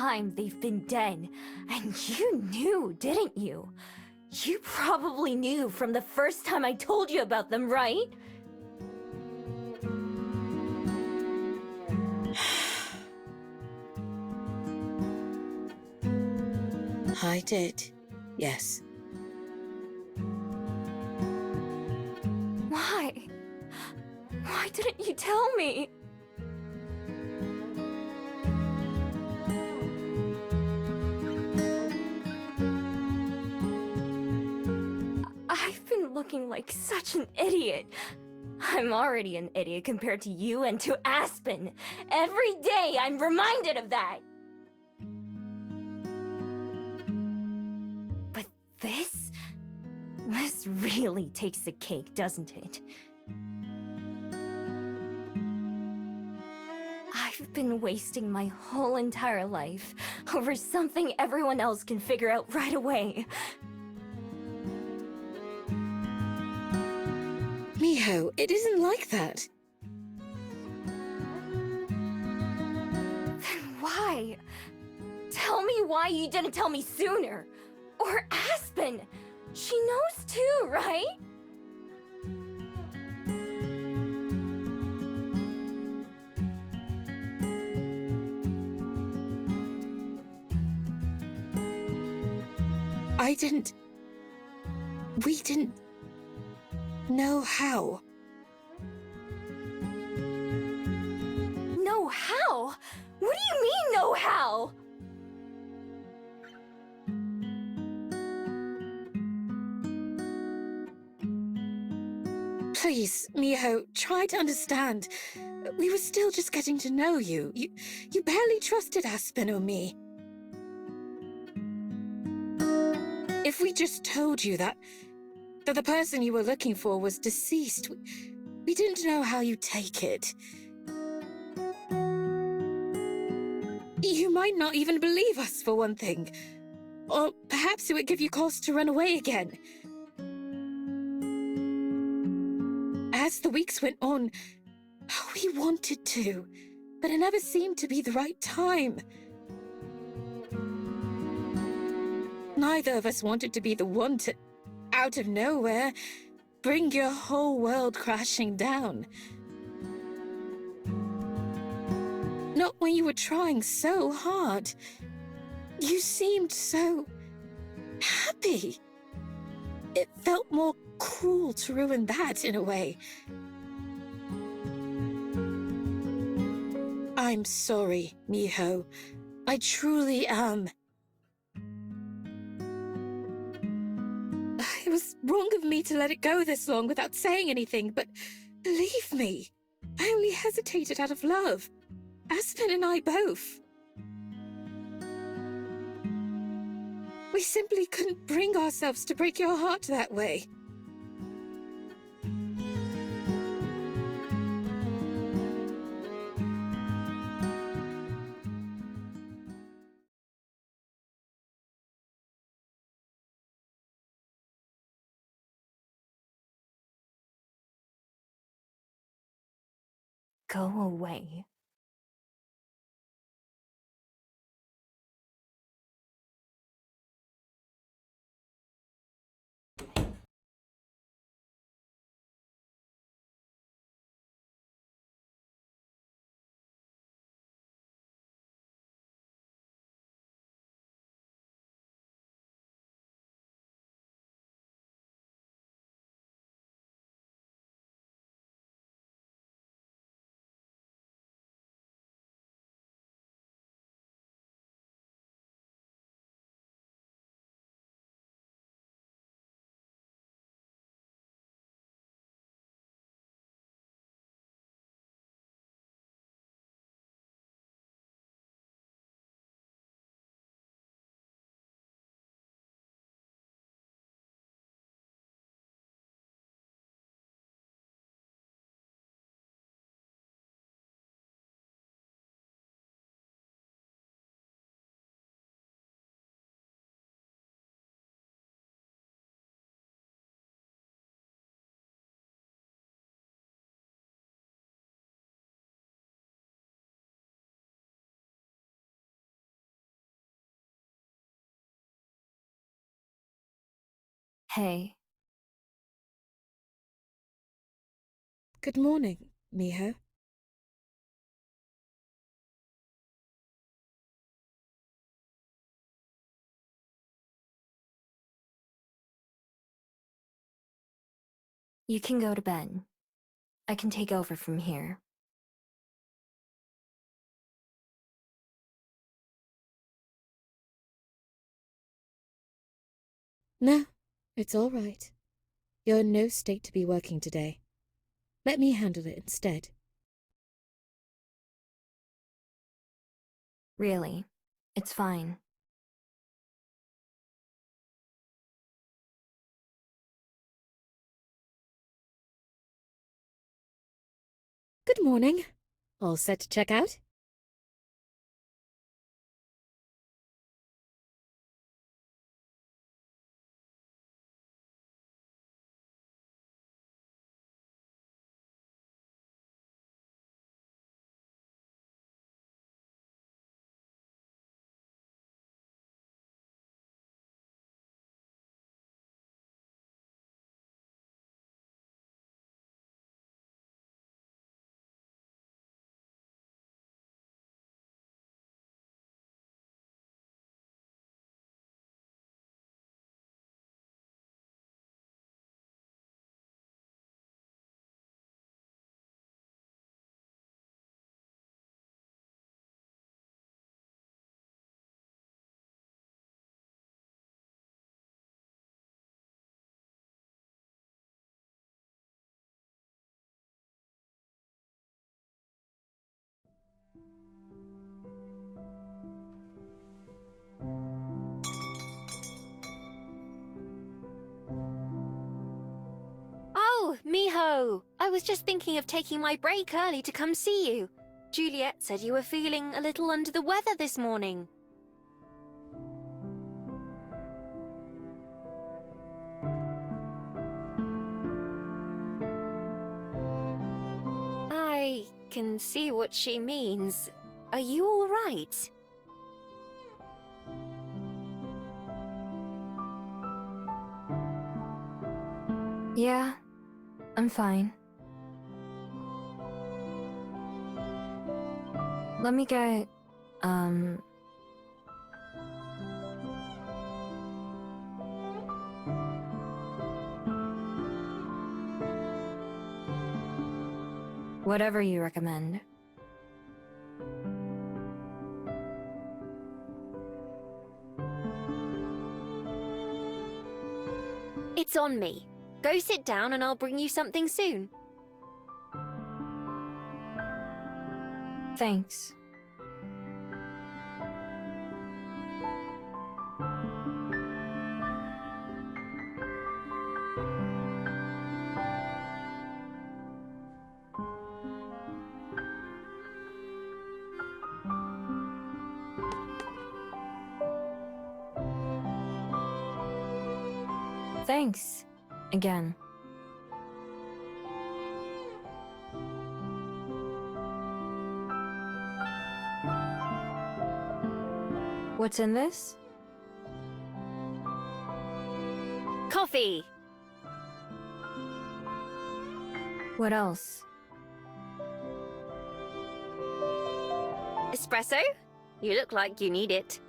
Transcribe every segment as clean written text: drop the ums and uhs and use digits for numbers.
time they've been dead. And you knew, didn't you? You probably knew from the first time I told you about them, right? I did, yes. Why? Why didn't you tell me? I've been looking like such an idiot. I'm already an idiot compared to you and to Aspen. Every day I'm reminded of that. But this really takes the cake, doesn't it? I've been wasting my whole entire life over something everyone else can figure out right away. Miho, it isn't like that. Then why? Tell me why you didn't tell me sooner. Or Aspen. She knows too, right? We didn't know how. Know how? What do you mean, know how? Please, Miho, try to understand. We were still just getting to know you. You barely trusted Aspen or me. If we just told you that the person you were looking for was deceased, we didn't know how you'd take it. You might not even believe us, for one thing. Or perhaps it would give you cause to run away again. As the weeks went on, we wanted to, but it never seemed to be the right time. Neither of us wanted to be the one to, out of nowhere, bring your whole world crashing down. Not when you were trying so hard. You seemed so happy. It felt more cruel to ruin that in a way. I'm sorry, Miho. I truly am. It was wrong of me to let it go this long without saying anything, but believe me, I only hesitated out of love. Aspen and I both. We simply couldn't bring ourselves to break your heart that way. Go away. Hey, Good morning, Miho. you can go to bed. I can take over from here. No, it's all right. You're in no state to be working today. Let me handle it instead. Really, it's fine. Good morning. All set to check out? Oh, Miho! I was just thinking of taking my break early to come see you. Juliet said you were feeling a little under the weather this morning. I can see what she means. Are you all right? Yeah, I'm fine. Let me get, whatever you recommend. It's on me. Go sit down and I'll bring you something soon. Thanks. Thanks. Again. What's in this? Coffee! What else? Espresso? You look like you need it.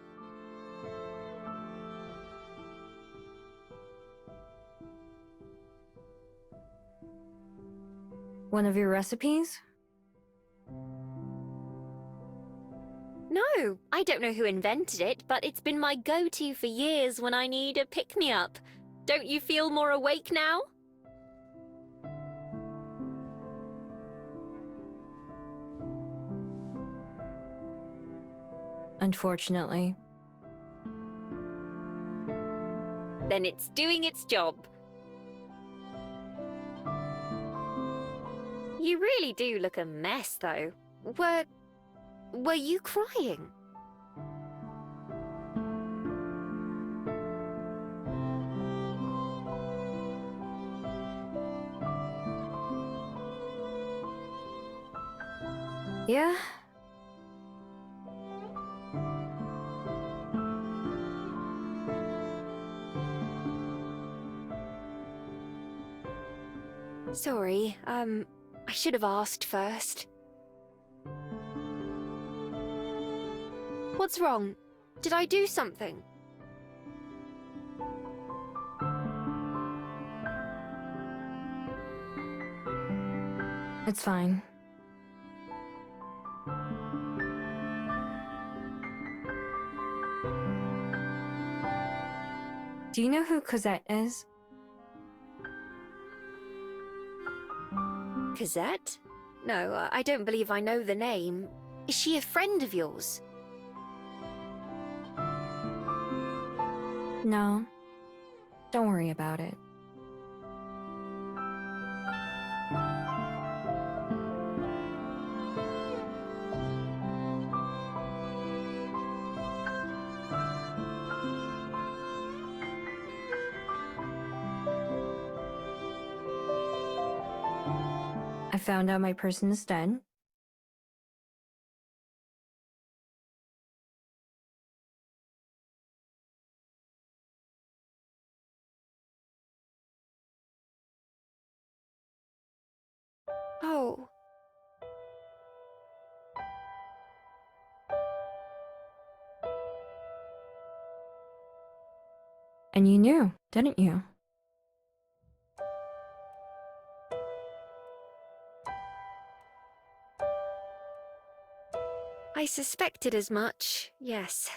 One of your recipes? No, I don't know who invented it, but it's been my go-to for years when I need a pick-me-up. Don't you feel more awake now? Unfortunately. Then it's doing its job. You really do look a mess, though. Were you crying? Yeah? Sorry, I should have asked first. What's wrong? Did I do something? It's fine. Do you know who Cosette is? Cosette? No, I don't believe I know the name. Is she a friend of yours? No. Don't worry about it. I found out my person is dead. Oh. And you knew, didn't you? I suspected as much, yes.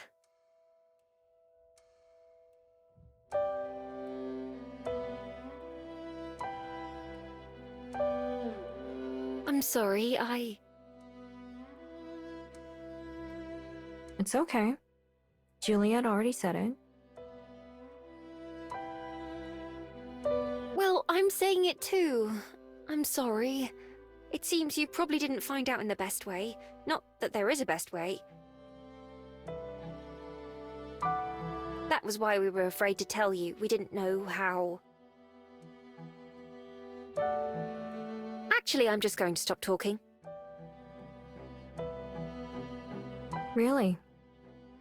I'm sorry, It's okay. Juliet already said it. Well, I'm saying it too. I'm sorry. It seems you probably didn't find out in the best way. Not that there is a best way. That was why we were afraid to tell you. We didn't know how. Actually, I'm just going to stop talking. Really?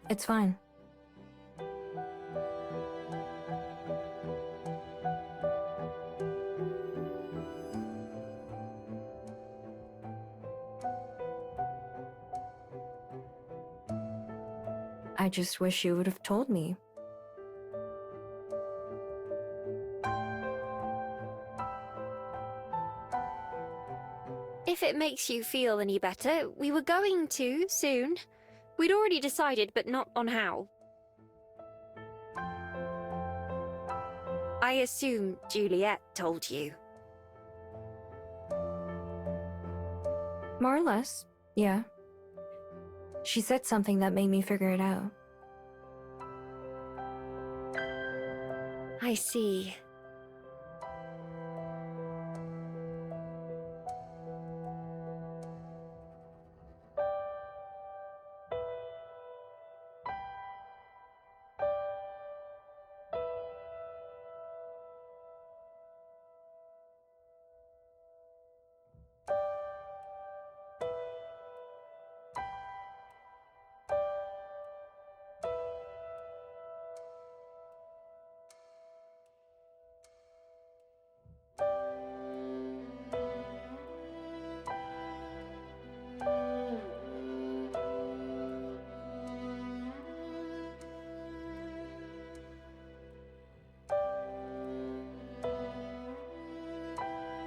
It's fine. I just wish you would have told me. If it makes you feel any better, we were going to, soon. We'd already decided, but not on how. I assume Juliet told you. More or less, yeah. She said something that made me figure it out. I see.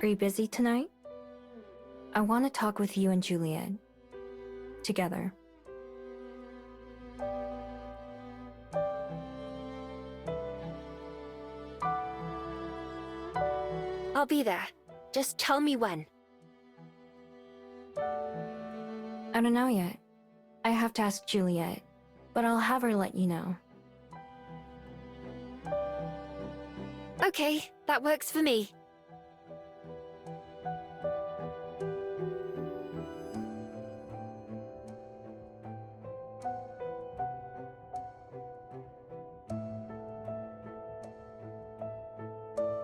Are you busy tonight? I want to talk with you and Juliet. Together. I'll be there. Just tell me when. I don't know yet. I have to ask Juliet, but I'll have her let you know. Okay, that works for me.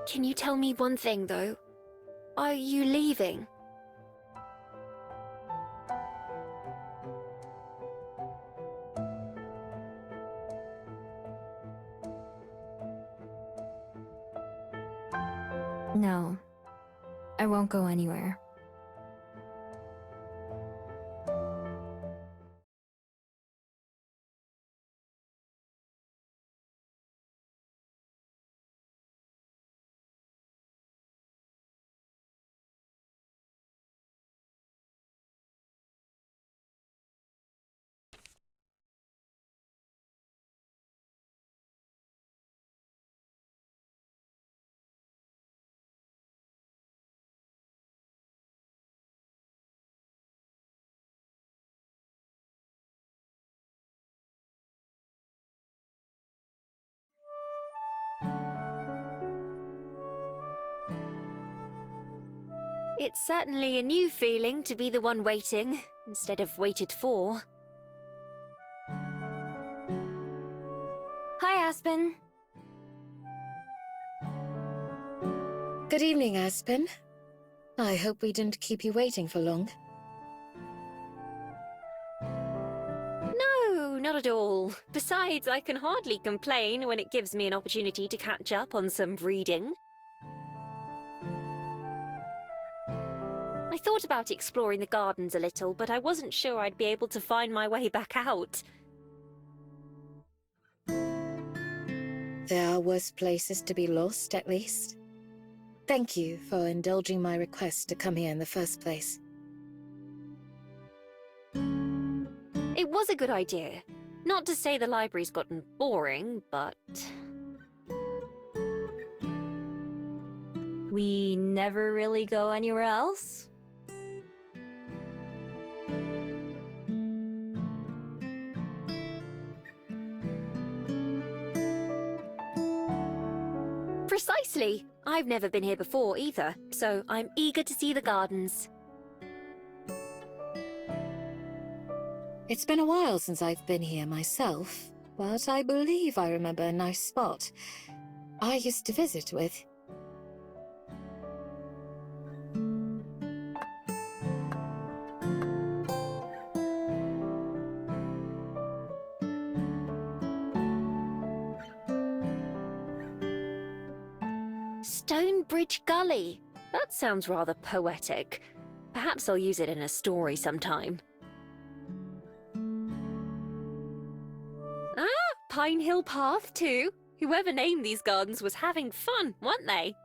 Can you tell me one thing, though? Are you leaving? No. I won't go anywhere. It's certainly a new feeling to be the one waiting, instead of waited for. Hi, Aspen. Good evening, Aspen. I hope we didn't keep you waiting for long. No, not at all. Besides, I can hardly complain when it gives me an opportunity to catch up on some reading. I thought about exploring the gardens a little, but I wasn't sure I'd be able to find my way back out. There are worse places to be lost, at least. Thank you for indulging my request to come here in the first place. It was a good idea. Not to say the library's gotten boring, but... We never really go anywhere else? Precisely! I've never been here before either, so I'm eager to see the gardens. It's been a while since I've been here myself, but I believe I remember a nice spot I used to visit with. Stonebridge Gully. That sounds rather poetic. Perhaps I'll use it in a story sometime. Ah, Pine Hill Path too. Whoever named these gardens was having fun, weren't they?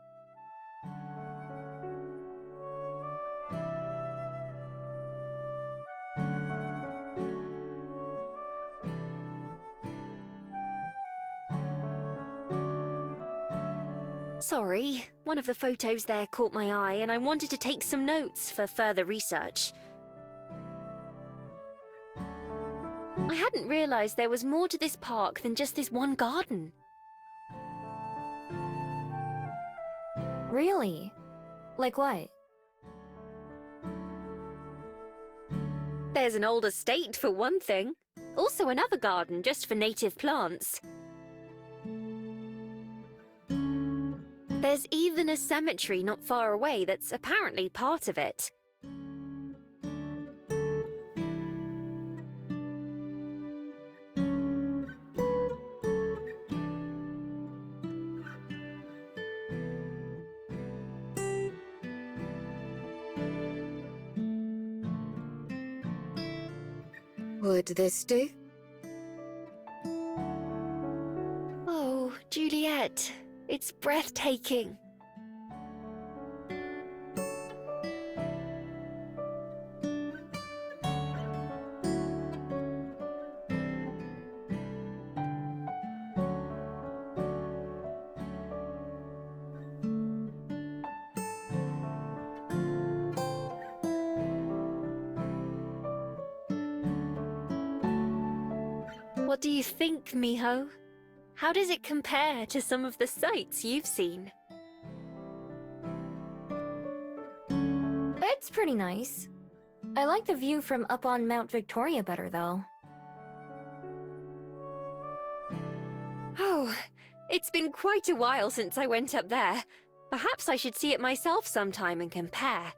Sorry, one of the photos there caught my eye and I wanted to take some notes for further research. I hadn't realised there was more to this park than just this one garden. Really? Like what? There's an old estate for one thing. Also another garden just for native plants. There's even a cemetery not far away that's apparently part of it. Would this do? Oh, Juliet, it's breathtaking. What do you think, Miho? How does it compare to some of the sights you've seen? It's pretty nice. I like the view from up on Mount Victoria better, though. Oh, it's been quite a while since I went up there. Perhaps I should see it myself sometime and compare.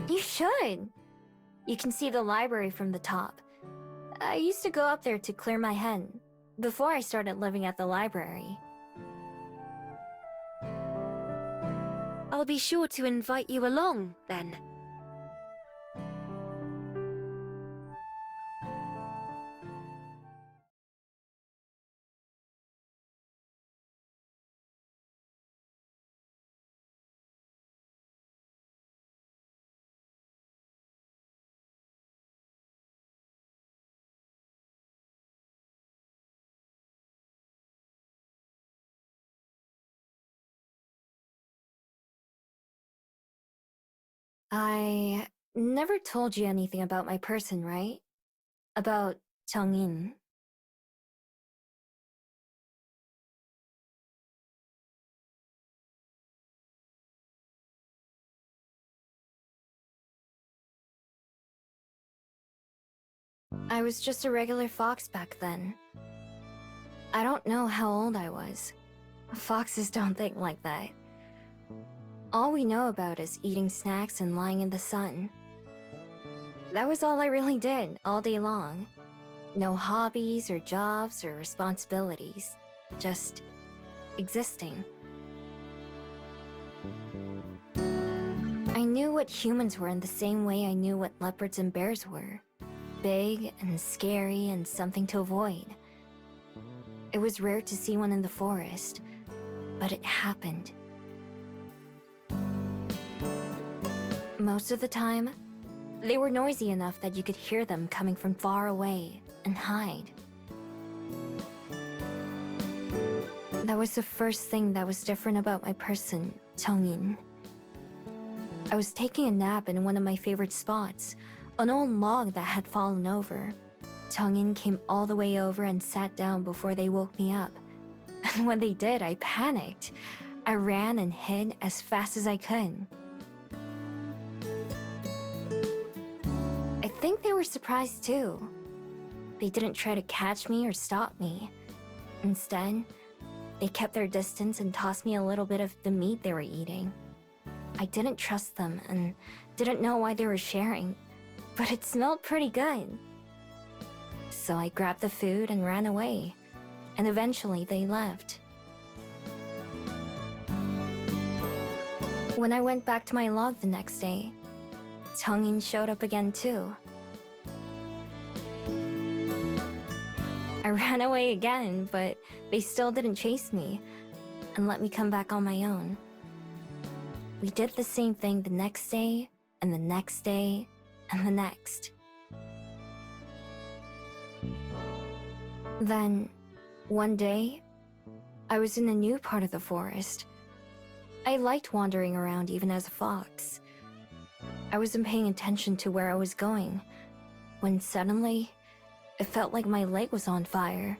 You should. You can see the library from the top. I used to go up there to clear my head, before I started living at the library. I'll be sure to invite you along, then. I never told you anything about my person, right? About Changin. I was just a regular fox back then. I don't know how old I was. Foxes don't think like that. All we know about is eating snacks and lying in the sun. That was all I really did, all day long. No hobbies or jobs or responsibilities. Just existing. I knew what humans were in the same way I knew what leopards and bears were. Big and scary and something to avoid. It was rare to see one in the forest, but it happened. Most of the time, they were noisy enough that you could hear them coming from far away and hide. That was the first thing that was different about my person, Changin. I was taking a nap in one of my favorite spots, an old log that had fallen over. Changin came all the way over and sat down before they woke me up. And when they did, I panicked. I ran and hid as fast as I could. I think they were surprised too. They didn't try to catch me or stop me. Instead, they kept their distance and tossed me a little bit of the meat they were eating. I didn't trust them and didn't know why they were sharing, but it smelled pretty good. So I grabbed the food and ran away, and eventually they left. When I went back to my log the next day, Changin showed up again too. I ran away again, but they still didn't chase me and let me come back on my own. We did the same thing the next day, and the next day, and the next. Then, one day, I was in a new part of the forest. I liked wandering around even as a fox. I wasn't paying attention to where I was going, when suddenly, it felt like my leg was on fire.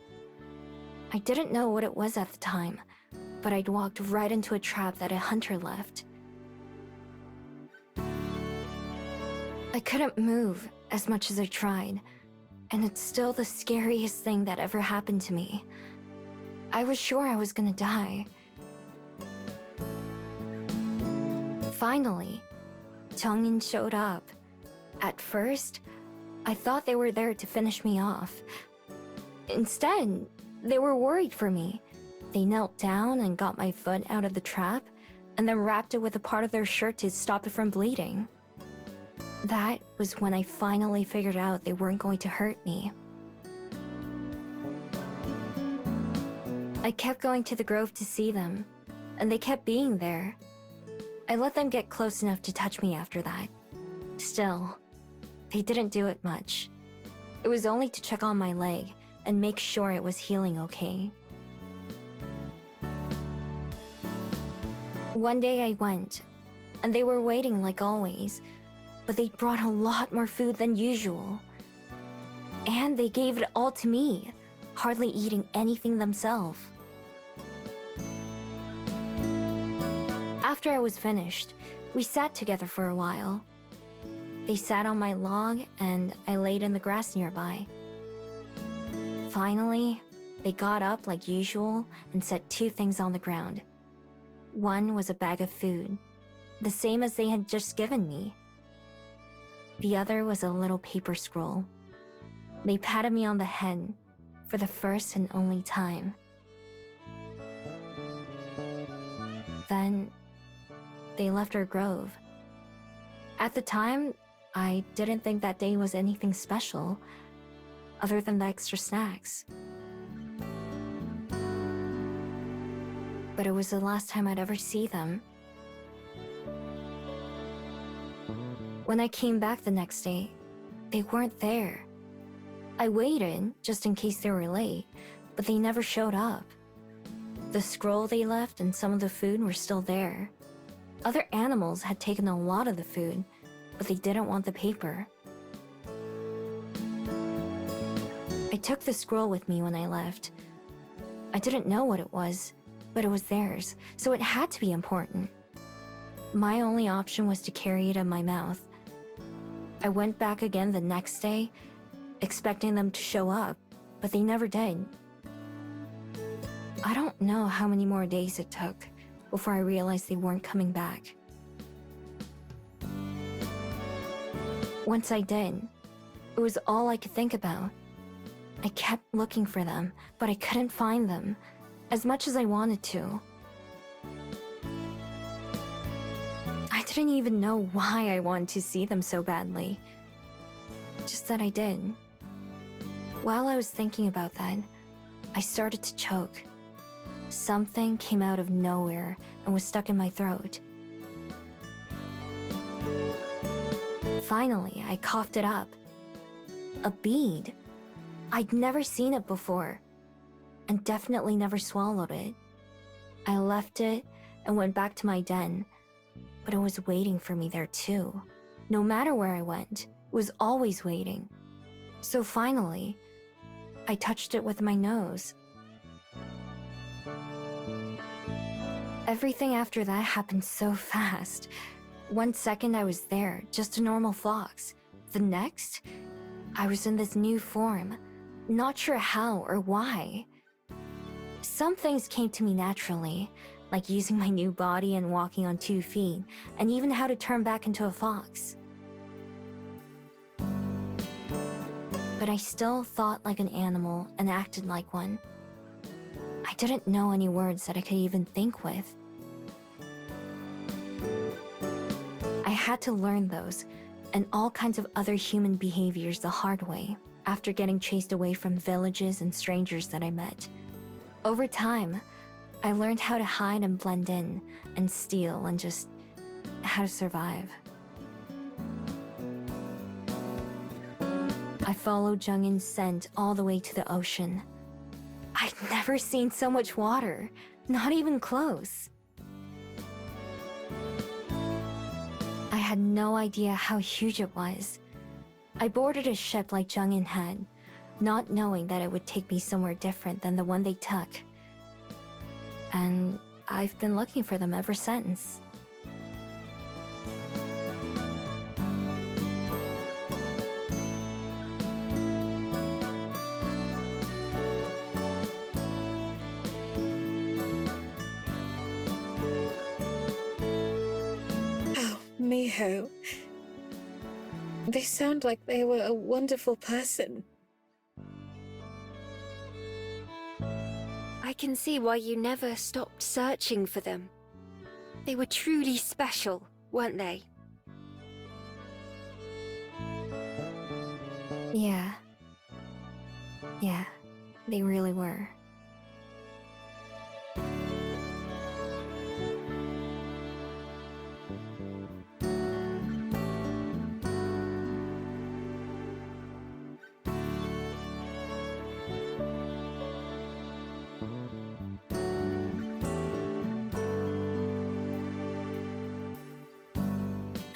I didn't know what it was at the time, but I'd walked right into a trap that a hunter left. I couldn't move as much as I tried, and it's still the scariest thing that ever happened to me. I was sure I was gonna die. Finally, Changin showed up. At first, I thought they were there to finish me off. Instead, they were worried for me. They knelt down and got my foot out of the trap, and then wrapped it with a part of their shirt to stop it from bleeding. That was when I finally figured out they weren't going to hurt me. I kept going to the grove to see them, and they kept being there. I let them get close enough to touch me after that. Still, they didn't do it much. It was only to check on my leg and make sure it was healing okay. One day I went, and they were waiting like always, but they brought a lot more food than usual. And they gave it all to me, hardly eating anything themselves. After I was finished, we sat together for a while. They sat on my log, and I laid in the grass nearby. Finally, they got up like usual and set two things on the ground. One was a bag of food, the same as they had just given me. The other was a little paper scroll. They patted me on the head for the first and only time. Then, they left our grove. At the time, I didn't think that day was anything special, other than the extra snacks. But it was the last time I'd ever see them. When I came back the next day, they weren't there. I waited, just in case they were late, but they never showed up. The scroll they left and some of the food were still there. Other animals had taken a lot of the food, but they didn't want the paper. I took the scroll with me when I left. I didn't know what it was, but it was theirs, so it had to be important. My only option was to carry it in my mouth. I went back again the next day, expecting them to show up, but they never did. I don't know how many more days it took before I realized they weren't coming back. Once I did, it was all I could think about. I kept looking for them, but I couldn't find them, as much as I wanted to. I didn't even know why I wanted to see them so badly. Just that I did. While I was thinking about that, I started to choke. Something came out of nowhere and was stuck in my throat. Finally, I coughed it up. A bead. I'd never seen it before, and definitely never swallowed it. I left it and went back to my den, but it was waiting for me there too. No matter where I went, it was always waiting. So finally, I touched it with my nose. Everything after that happened so fast. 1 second I was there, just a normal fox. The next, I was in this new form, not sure how or why. Some things came to me naturally, like using my new body and walking on 2 feet, and even how to turn back into a fox. But I still thought like an animal and acted like one. I didn't know any words that I could even think with. I had to learn those and all kinds of other human behaviors the hard way after getting chased away from villages and strangers that I met. Over time, I learned how to hide and blend in and steal and just how to survive. I followed Jungin's scent all the way to the ocean. I'd never seen so much water, not even close. I had no idea how huge it was. I boarded a ship like Jungin had, not knowing that it would take me somewhere different than the one they took. And I've been looking for them ever since. Oh, Miho. They sound like they were a wonderful person. I can see why you never stopped searching for them. They were truly special, weren't they? Yeah. Yeah, they really were.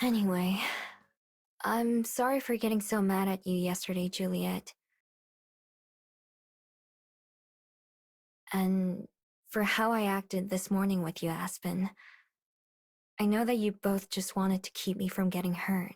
Anyway, I'm sorry for getting so mad at you yesterday, Juliet. And for how I acted this morning with you, Aspen. I know that you both just wanted to keep me from getting hurt.